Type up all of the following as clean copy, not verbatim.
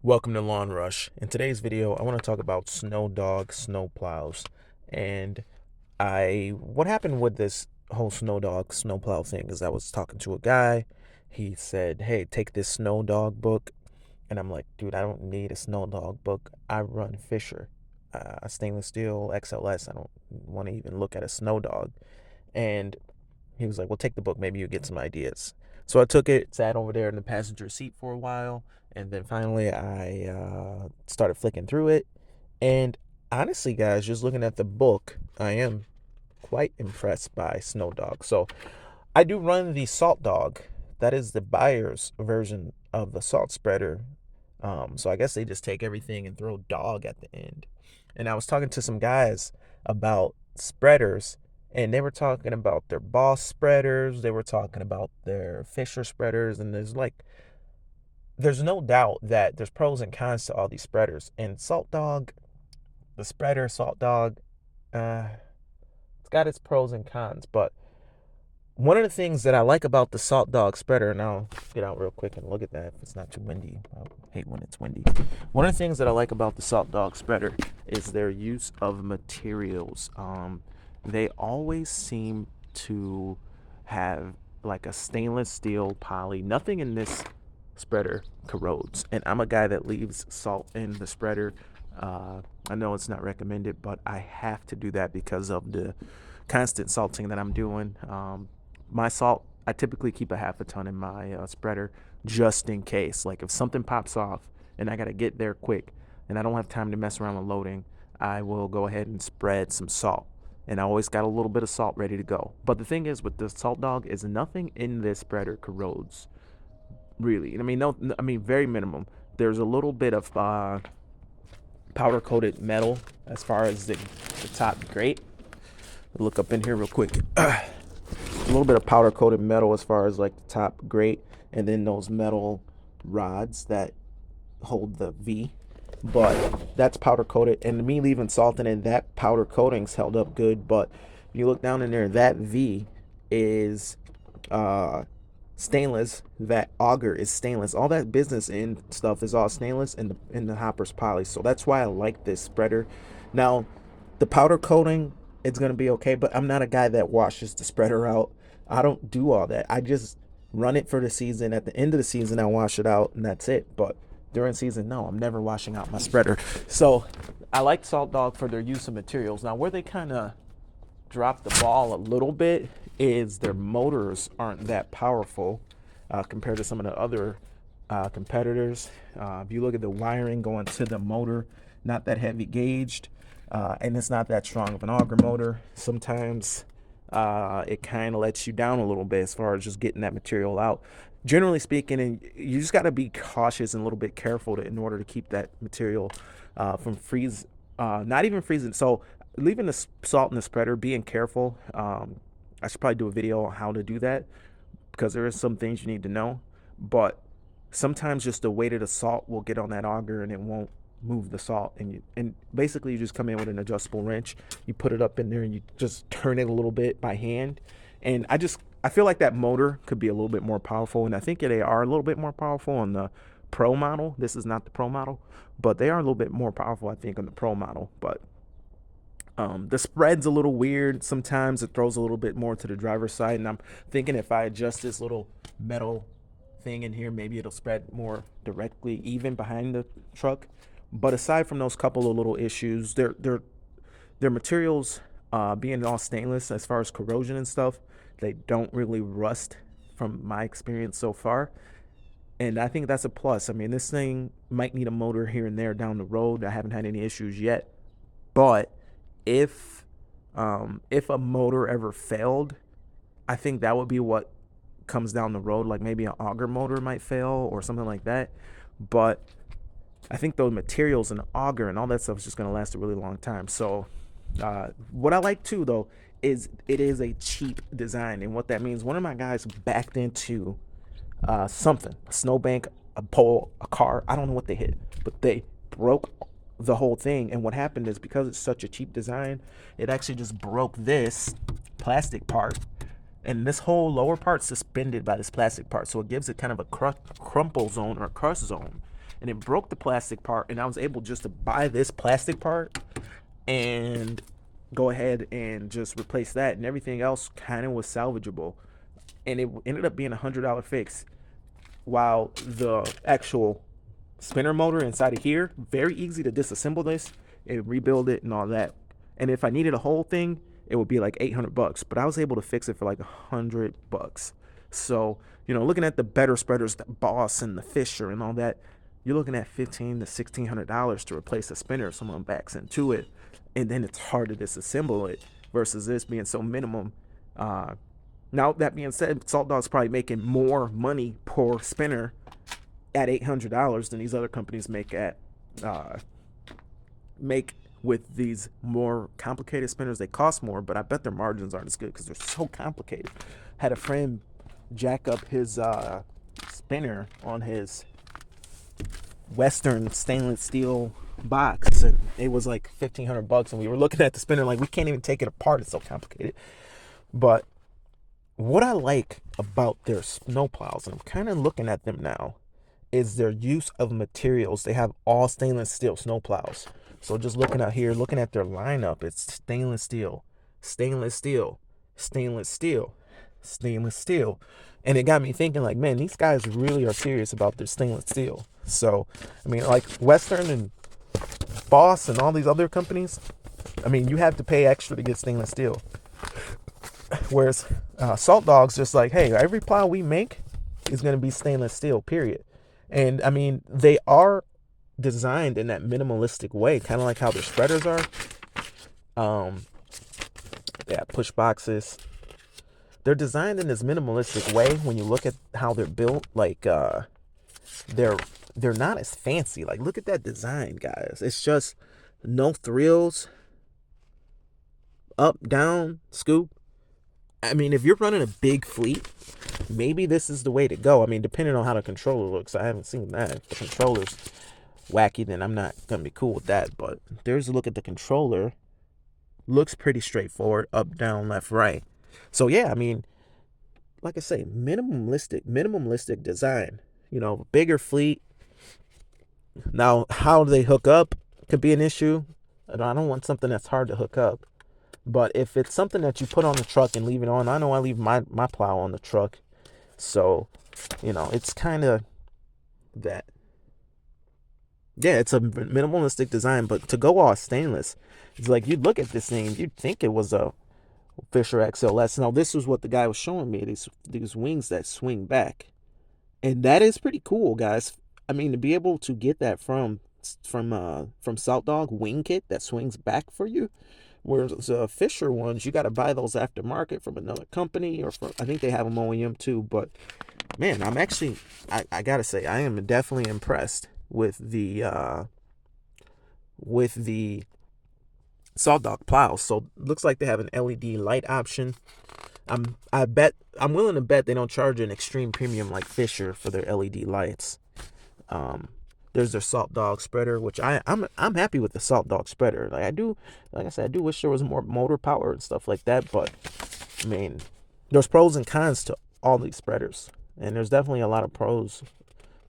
Welcome to Lawn Rush. In today's video, I want to talk about DOGG snow plows. And what happened with this whole DOGG snow plow thing is I was talking to a guy. He said, "Hey, take this DOGG book." And I'm like, "Dude, I don't need a DOGG book. I run Fisher, stainless steel XLS. I don't want to even look at a DOGG." And he was like, "Well, take the book. Maybe you get some ideas." So I took it, sat over there in the passenger seat for a while, and then finally I started flicking through it. And honestly, guys, just looking at the book, I am quite impressed by DOGG. So I do run the Salt Dog. That is the buyer's version of the salt spreader. So I guess they just take everything and throw dog at the end. And I was talking to some guys about spreaders, and they were talking about their Boss spreaders. They were talking about their Fisher spreaders, and there's no doubt that there's pros and cons to all these spreaders. And Salt Dog, the spreader Salt Dog, it's got its pros and cons. But one of the things that I like about the Salt Dog spreader, and I'll get out real quick and look at that if it's not too windy. I hate when it's windy. One of the things that I like about the Salt Dog spreader is their use of materials. They always seem to have like a stainless steel poly. Nothing in this spreader corrodes, and I'm a guy that leaves salt in the spreader. I know it's not recommended, but I have to do that because of the constant salting that I'm doing. My salt, I typically keep a half a ton in my spreader just in case. Like if something pops off and I got to get there quick and I don't have time to mess around with loading, I will go ahead and spread some salt. And I always got a little bit of salt ready to go. But the thing is with the Salt Dog is nothing in this spreader corrodes. Really. I mean, no, I mean, very minimum. There's a little bit of powder coated metal as far as the top grate. Look up in here real quick. A little bit of powder coated metal as far as like the top grate, and then those metal rods that hold the V. But that's powder coated, and me leaving salt in it, that powder coating's held up good. But you look down in there, that V is stainless. That auger is stainless. All that business end stuff is all stainless, and the hopper's poly. So that's why I like this spreader. Now, the powder coating, it's gonna be okay, but I'm not a guy that washes the spreader out. I don't do all that. I just run it for the season. At the end of the season, I wash it out, and that's it. But during season, no, I'm never washing out my spreader. So I like Salt Dog for their use of materials. Now, where they kind of drop the ball a little bit is their motors aren't that powerful compared to some of the other competitors. If you look at the wiring going to the motor, not that heavy gauged, and it's not that strong of an auger motor. Sometimes it kind of lets you down a little bit as far as just getting that material out. Generally speaking, and you just got to be cautious and a little bit careful in order to keep that material from freeze, not even freezing. So leaving the salt in the spreader, being careful. I should probably do a video on how to do that because there is some things you need to know. But sometimes just the weight of the salt will get on that auger and it won't move the salt. And basically you just come in with an adjustable wrench. You put it up in there and you just turn it a little bit by hand. And I feel like that motor could be a little bit more powerful, and I think they are a little bit more powerful on the Pro model. This is not the Pro model, but they are a little bit more powerful, I think, on the Pro model. But the spread's a little weird. Sometimes it throws a little bit more to the driver's side, and I'm thinking if I adjust this little metal thing in here, maybe it'll spread more directly even behind the truck. But aside from those couple of little issues, their materials being all stainless as far as corrosion and stuff, they don't really rust from my experience so far. And I think that's a plus. I mean, this thing might need a motor here and there down the road. I haven't had any issues yet. But if if a motor ever failed, I think that would be what comes down the road. Like maybe an auger motor might fail or something like that. But I think those materials and the auger and all that stuff is just going to last a really long time. So what I like too, though, is it is a cheap design. And what that means, one of my guys backed into something, a snowbank, a pole, a car. I don't know what they hit, but they broke the whole thing. And what happened is because it's such a cheap design, it actually just broke this plastic part. And this whole lower part suspended by this plastic part. So it gives it kind of a crumple zone or a crust zone. and it broke the plastic part, and I was able just to buy this plastic part and go ahead and just replace that, and everything else kind of was salvageable, and it ended up being $100 fix. While the actual spinner motor inside of here, very easy to disassemble this and rebuild it and all that. And if I needed a whole thing, it would be like $800, but I was able to fix it for like $100. So, looking at the better spreaders, the Boss and the Fisher and all that, you're looking at $1,500 to $1,600 to replace a spinner if someone backs into it, and then it's hard to disassemble it versus this being so minimum. Now, that being said, Salt Dog's probably making more money per spinner at $800 than these other companies make with these more complicated spinners. They cost more, but I bet their margins aren't as good because they're so complicated. Had a friend jack up his spinner on his Western stainless steel box, and it was like $1,500, and we were looking at the spinner like we can't even take it apart, it's so complicated. But what I like about their snow plows, and I'm kind of looking at them now, is their use of materials. They have all stainless steel snow plows. So just looking out here, looking at their lineup, it's stainless steel, stainless steel, stainless steel, stainless steel. And it got me thinking, like, man, these guys really are serious about their stainless steel. So, I mean, like Western and Boss and all these other companies, I mean, you have to pay extra to get stainless steel. Whereas Salt Dog's just like, hey, every plow we make is going to be stainless steel, period. And, I mean, they are designed in that minimalistic way, kind of like how their spreaders are. They have push boxes. They're designed in this minimalistic way. When you look at how they're built, like they're not as fancy. Like, look at that design, guys. It's just no thrills, up, down, scoop. I mean, if you're running a big fleet, maybe this is the way to go. I mean, depending on how the controller looks. I haven't seen that. If the controller's wacky, then I'm not going to be cool with that. But there's a look at the controller. Looks pretty straightforward. Up, down, left, right. So, yeah, I mean, like I say, minimalistic design. Bigger fleet. Now, how do they hook up could be an issue. I don't want something that's hard to hook up. But if it's something that you put on the truck and leave it on, I know I leave my plow on the truck. So, it's kind of that. Yeah, it's a minimalistic design, but to go all stainless, it's like you'd look at this thing and you'd think it was a Fisher XLS. Now, this was what the guy was showing me, these wings that swing back. And that is pretty cool, guys. I mean, to be able to get that from Salt Dog wing kit that swings back for you. Whereas the Fisher ones, you got to buy those aftermarket from another company, or I think they have them OEM too. But man, I'm actually, I gotta say, I am definitely impressed with the Salt Dog plows. So looks like they have an LED light option. I'm willing to bet they don't charge an extreme premium like Fisher for their LED lights. There's their Salt Dog spreader, which I'm happy with the Salt Dog spreader. Like I said, I do wish there was more motor power and stuff like that. But I mean, there's pros and cons to all these spreaders, and there's definitely a lot of pros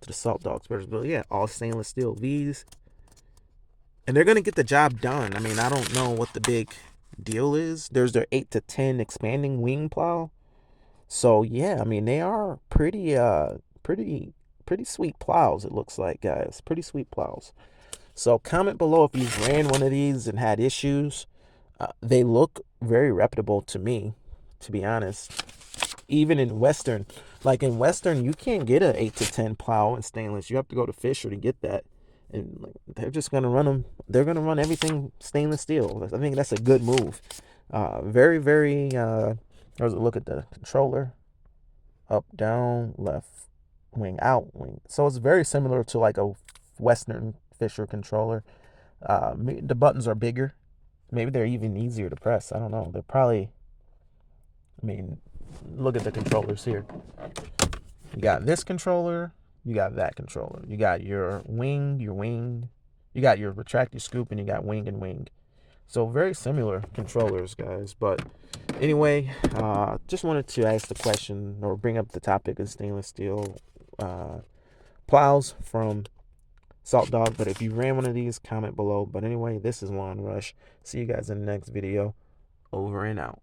to the Salt Dog spreaders. But yeah, all stainless steel V's, and they're gonna get the job done. I mean, I don't know what the big deal is. There's their 8 to 10 expanding wing plow. So yeah, I mean, they are pretty sweet plows, it looks like, guys. Pretty sweet plows. So comment below if you've ran one of these and had issues. They look very reputable to me, to be honest. Even in Western, you can't get an 8 to 10 plow in stainless. You have to go to Fisher to get that. And they're just going to run them. They're going to run everything stainless steel. I think that's a good move. Very, very, there's a look at the controller. Up, down, left, wing, out, wing. So it's very similar to like a Western Fisher controller. The buttons are bigger. Maybe they're even easier to press. I don't know. They're probably, I mean, look at the controllers here. You got this controller. You got that controller. You got your wing. You got your retract, your scoop, and you got wing and wing. So very similar controllers, guys. But anyway, just wanted to ask the question or bring up the topic of stainless steel plows from Salt Dog. But if you ran one of these, comment below. But anyway, this is Long Rush. See you guys in the next video. Over and out.